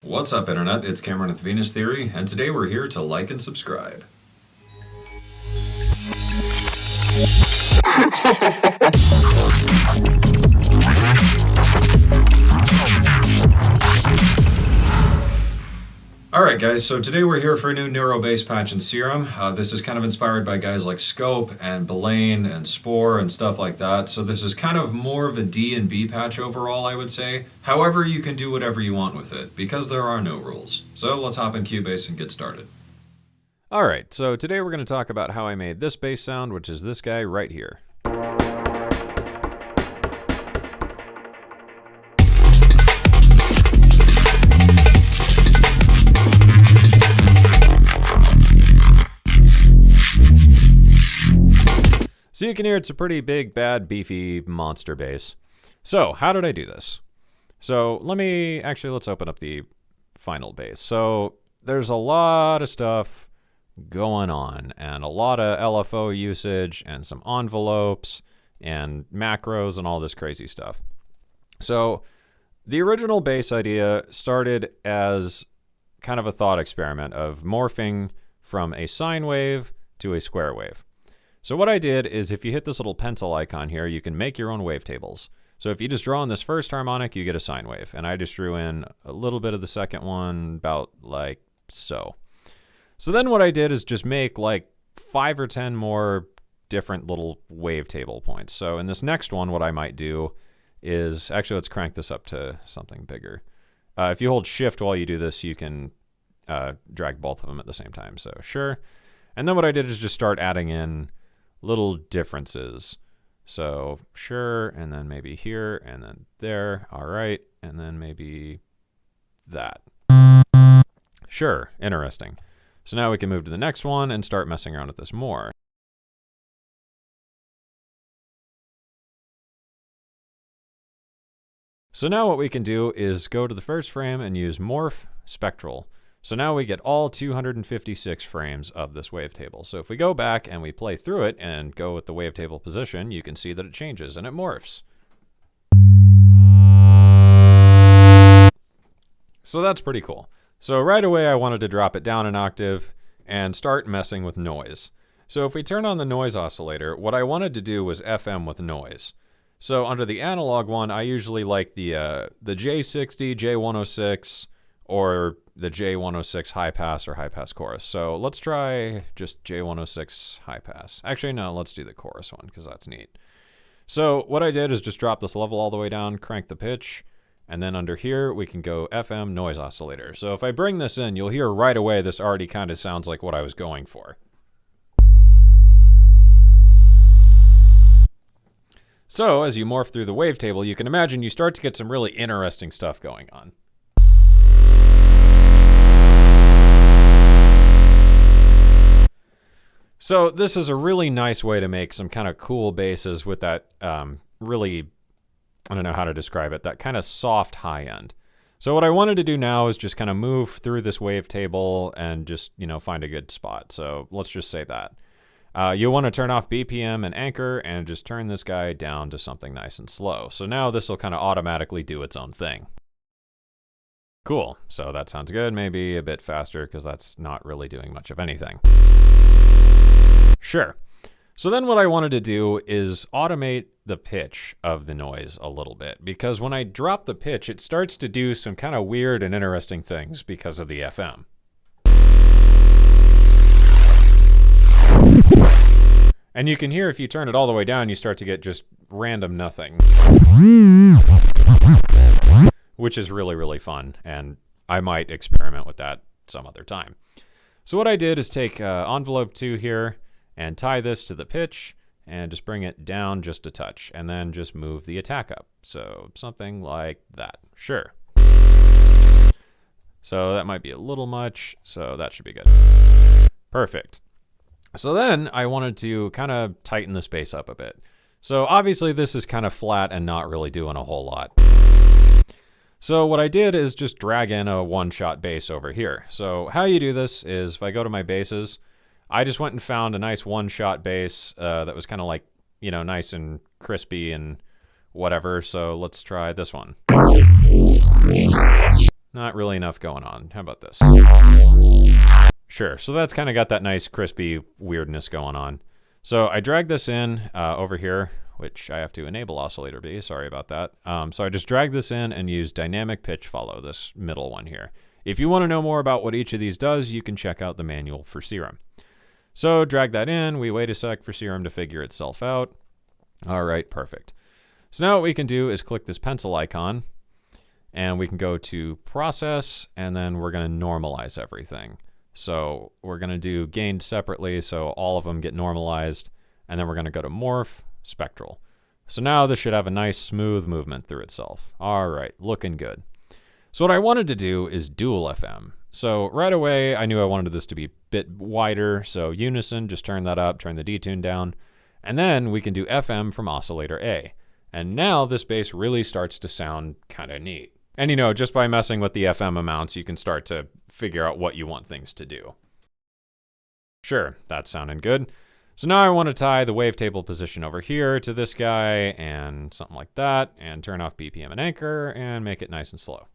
What's up, Internet? It's Cameron with Venus Theory, and today we're here to like and subscribe. Alright guys, so today we're here for a new neuro-based patch in Serum. This is kind of inspired by guys like Skope and Billain and Spor and stuff like that. So this is kind of more of a DnB patch overall, I would say. However, you can do whatever you want with it, because there are no rules. So let's hop in Cubase and get started. Alright, so today we're going to talk about how I made this bass sound, which is this guy right here. So you can hear it's a pretty big, bad, beefy monster bass. So how did I do this? So let's open up the final bass. So there's a lot of stuff going on and a lot of LFO usage and some envelopes and macros and all this crazy stuff. So the original bass idea started as kind of a thought experiment of morphing from a sine wave to a square wave. So what I did is if you hit this little pencil icon here, you can make your own wavetables. So if you just draw in this first harmonic, you get a sine wave. And I just drew in a little bit of the second one, about like so. So then what I did is just make like 5 or 10 more different little wavetable points. So in this next one, what I might do is, actually let's crank this up to something bigger. If you hold shift while you do this, you can drag both of them at the same time. So sure. And then what I did is just start adding in little differences. So sure, and then maybe here, and then there, all right, and then maybe that. Sure, interesting. So now we can move to the next one and start messing around with this more. So now what we can do is go to the first frame and use morph spectral. So now we get all 256 frames of this wavetable. So if we go back and we play through it and go with the wavetable position, you can see that it changes and it morphs. So that's pretty cool. So right away I wanted to drop it down an octave and start messing with noise. So if we turn on the noise oscillator, what I wanted to do was FM with noise. So under the analog one, I usually like the J60, J106, or the J106 high pass or high pass chorus. So let's try just J106 high pass. Actually, no, let's do the chorus one because that's neat. So what I did is just drop this level all the way down, crank the pitch, and then under here we can go FM noise oscillator. So if I bring this in, you'll hear right away this already kind of sounds like what I was going for. So as you morph through the wavetable, you can imagine you start to get some really interesting stuff going on. So this is a really nice way to make some kind of cool basses with that really, I don't know how to describe it, that kind of soft high end. So what I wanted to do now is just kind of move through this wavetable and just, find a good spot. So let's just say that. You'll want to turn off BPM and anchor and just turn this guy down to something nice and slow. So now this will kind of automatically do its own thing. Cool, so that sounds good. Maybe a bit faster because that's not really doing much of anything. Sure. So then what I wanted to do is automate the pitch of the noise a little bit, because when I drop the pitch, it starts to do some kind of weird and interesting things because of the FM. And you can hear if you turn it all the way down, you start to get just random nothing, which is really, really fun, and I might experiment with that some other time. So what I did is take envelope 2 here and tie this to the pitch and just bring it down just a touch and then just move the attack up. So something like that. Sure. So that might be a little much, so that should be good. Perfect. So then I wanted to kind of tighten this bass up a bit. So obviously this is kind of flat and not really doing a whole lot. So what I did is just drag in a one-shot bass over here. So how you do this is if I go to my basses, I just went and found a nice one-shot bass that was kind of like, nice and crispy and whatever. So let's try this one. Not really enough going on. How about this? Sure, so that's kind of got that nice crispy weirdness going on. So I drag this in over here, which I have to enable oscillator B. Sorry about that. So I just drag this in and use dynamic pitch follow, this middle one here. If you want to know more about what each of these does, you can check out the manual for Serum. So drag that in. We wait a sec for Serum to figure itself out. All right, perfect. So now what we can do is click this pencil icon, and we can go to Process, and then we're going to normalize everything. So we're going to do gained separately, so all of them get normalized, and then we're going to go to Morph, Spectral. So now this should have a nice smooth movement through itself. All right, looking good. So what I wanted to do is dual FM. So right away, I knew I wanted this to be a bit wider, so unison, just turn that up, turn the detune down, and then we can do FM from oscillator A. And now this bass really starts to sound kind of neat. And you know, just by messing with the FM amounts, you can start to figure out what you want things to do. Sure, that's sounding good. So now I want to tie the wavetable position over here to this guy and something like that, and turn off BPM and anchor and make it nice and slow.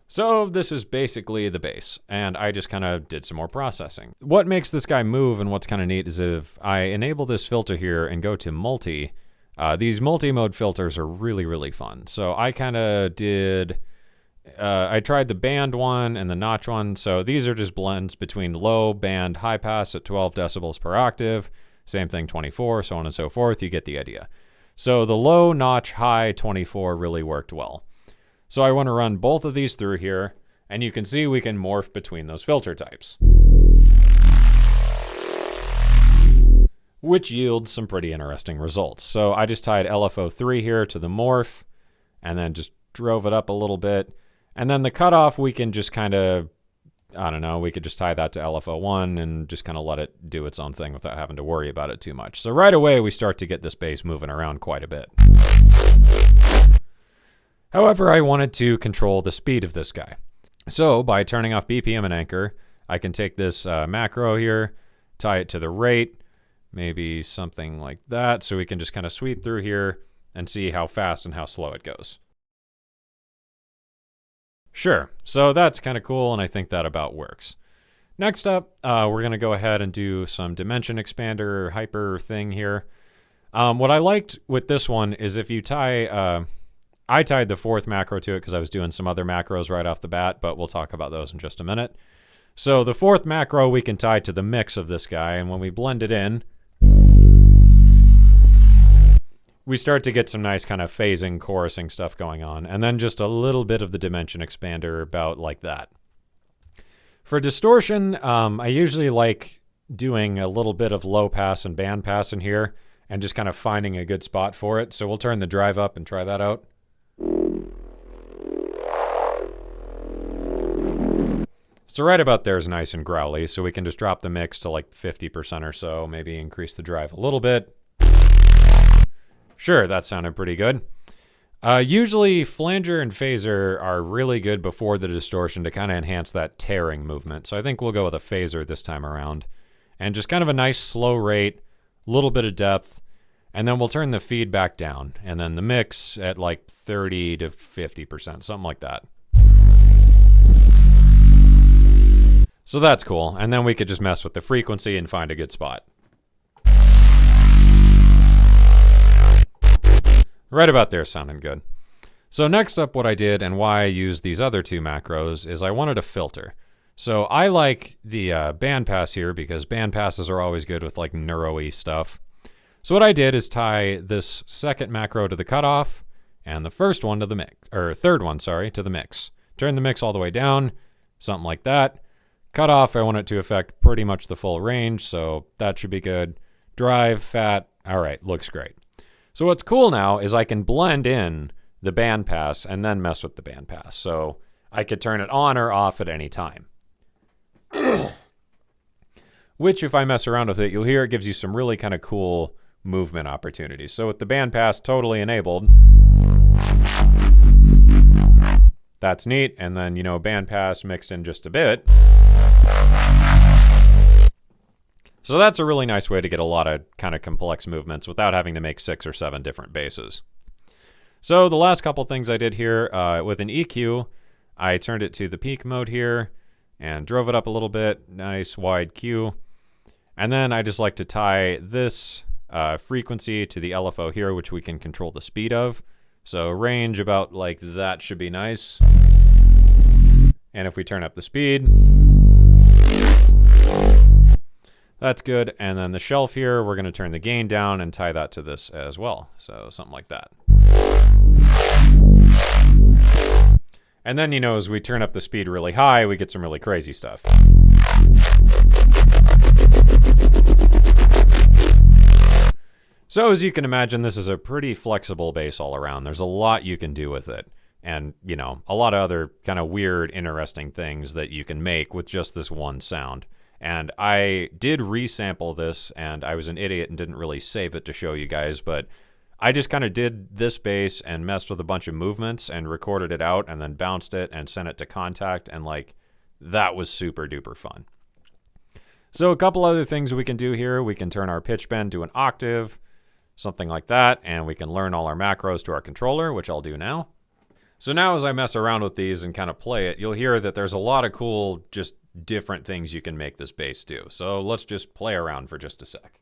So this is basically the bass, and I just kind of did some more processing. What makes this guy move and what's kind of neat is if I enable this filter here and go to multi, these multi-mode filters are really, really fun. So I kind of did, I tried the band one and the notch one. So these are just blends between low, band, high pass at 12 decibels per octave. Same thing, 24, so on and so forth. You get the idea. So the low, notch, high, 24 really worked well. So I want to run both of these through here, and you can see we can morph between those filter types, which yields some pretty interesting results. So I just tied LFO3 here to the morph, and then just drove it up a little bit. And then the cutoff, we can just kind of, I don't know, we could just tie that to LFO1 and just kind of let it do its own thing without having to worry about it too much. So right away, we start to get this bass moving around quite a bit. However, I wanted to control the speed of this guy. So by turning off BPM and anchor, I can take this macro here, tie it to the rate, maybe something like that, so we can just kind of sweep through here and see how fast and how slow it goes. Sure, so that's kind of cool, and I think that about works. Next up, we're going to go ahead and do some dimension expander hyper thing here. What I liked with this one is if you tie... I tied the fourth macro to it because I was doing some other macros right off the bat, but we'll talk about those in just a minute. So the fourth macro we can tie to the mix of this guy, and when we blend it in, we start to get some nice kind of phasing, chorusing stuff going on, and then just a little bit of the dimension expander about like that. For distortion, I usually like doing a little bit of low pass and band pass in here, and just kind of finding a good spot for it. So we'll turn the drive up and try that out. So right about there is nice and growly, so we can just drop the mix to like 50% or so, maybe increase the drive a little bit. Sure, that sounded pretty good. Usually flanger and phaser are really good before the distortion to kind of enhance that tearing movement, so I think we'll go with a phaser this time around. And just kind of a nice slow rate, a little bit of depth, and then we'll turn the feedback down, and then the mix at like 30 to 50%, something like that. So that's cool, and then we could just mess with the frequency and find a good spot. Right about there sounding good. So next up what I did and why I used these other two macros is I wanted a filter. So I like the band pass here because band passes are always good with like neuro-y stuff. So what I did is tie this second macro to the cutoff and the first one to the mix, or third one, sorry, to the mix. Turn the mix all the way down, something like that. Cutoff, I want it to affect pretty much the full range, so that should be good. Drive, fat, all right, looks great. So what's cool now is I can blend in the band pass and then mess with the band pass. So I could turn it on or off at any time. Which, if I mess around with it, you'll hear it gives you some really kind of cool movement opportunities. So with the band pass totally enabled, that's neat. And then, you know, band pass mixed in just a bit. So that's a really nice way to get a lot of kind of complex movements without having to make 6 or 7 different basses. So the last couple things I did here with an EQ, I turned it to the peak mode here and drove it up a little bit. Nice wide Q. And then I just like to tie this frequency to the LFO here, which we can control the speed of. So range about like that should be nice. And if we turn up the speed, that's good. And then the shelf here, we're going to turn the gain down and tie that to this as well. So something like that. And then, you know, as we turn up the speed really high, we get some really crazy stuff. So as you can imagine, this is a pretty flexible bass all around. There's a lot you can do with it. And, you know, a lot of other kind of weird, interesting things that you can make with just this one sound. And I did resample this, and I was an idiot and didn't really save it to show you guys, but I just kind of did this bass and messed with a bunch of movements and recorded it out and then bounced it and sent it to Contact, and like that was super duper fun. So a couple other things we can do here. We can turn our pitch bend to an octave, something like that, and we can learn all our macros to our controller, which I'll do now. So now as I mess around with these and kind of play it, you'll hear that there's a lot of cool, just different things you can make this bass do. So let's just play around for just a sec.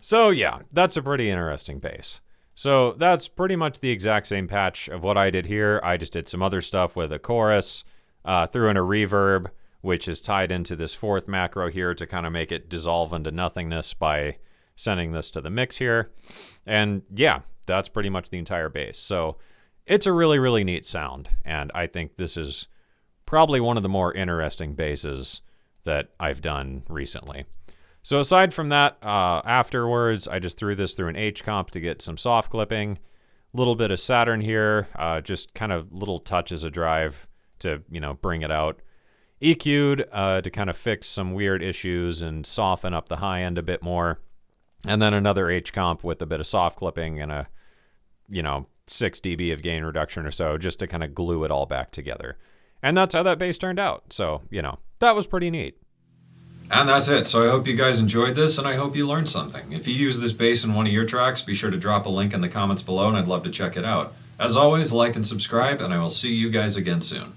So yeah, that's a pretty interesting bass. So that's pretty much the exact same patch of what I did here. I just did some other stuff with a chorus, threw in a reverb, which is tied into this fourth macro here to kind of make it dissolve into nothingness by sending this to the mix here. And yeah, that's pretty much the entire bass. So it's a really, really neat sound. And I think this is probably one of the more interesting basses that I've done recently. So aside from that, afterwards, I just threw this through an H comp to get some soft clipping. A little bit of Saturn here, just kind of little touches of drive to, you know, bring it out. EQ'd to kind of fix some weird issues and soften up the high end a bit more. And then another H comp with a bit of soft clipping and a, you know, 6 dB of gain reduction or so, just to kind of glue it all back together. And that's how that bass turned out. So, you know, that was pretty neat. And that's it. So I hope you guys enjoyed this, and I hope you learned something. If you use this bass in one of your tracks, be sure to drop a link in the comments below, and I'd love to check it out. As always, like and subscribe, and I will see you guys again soon.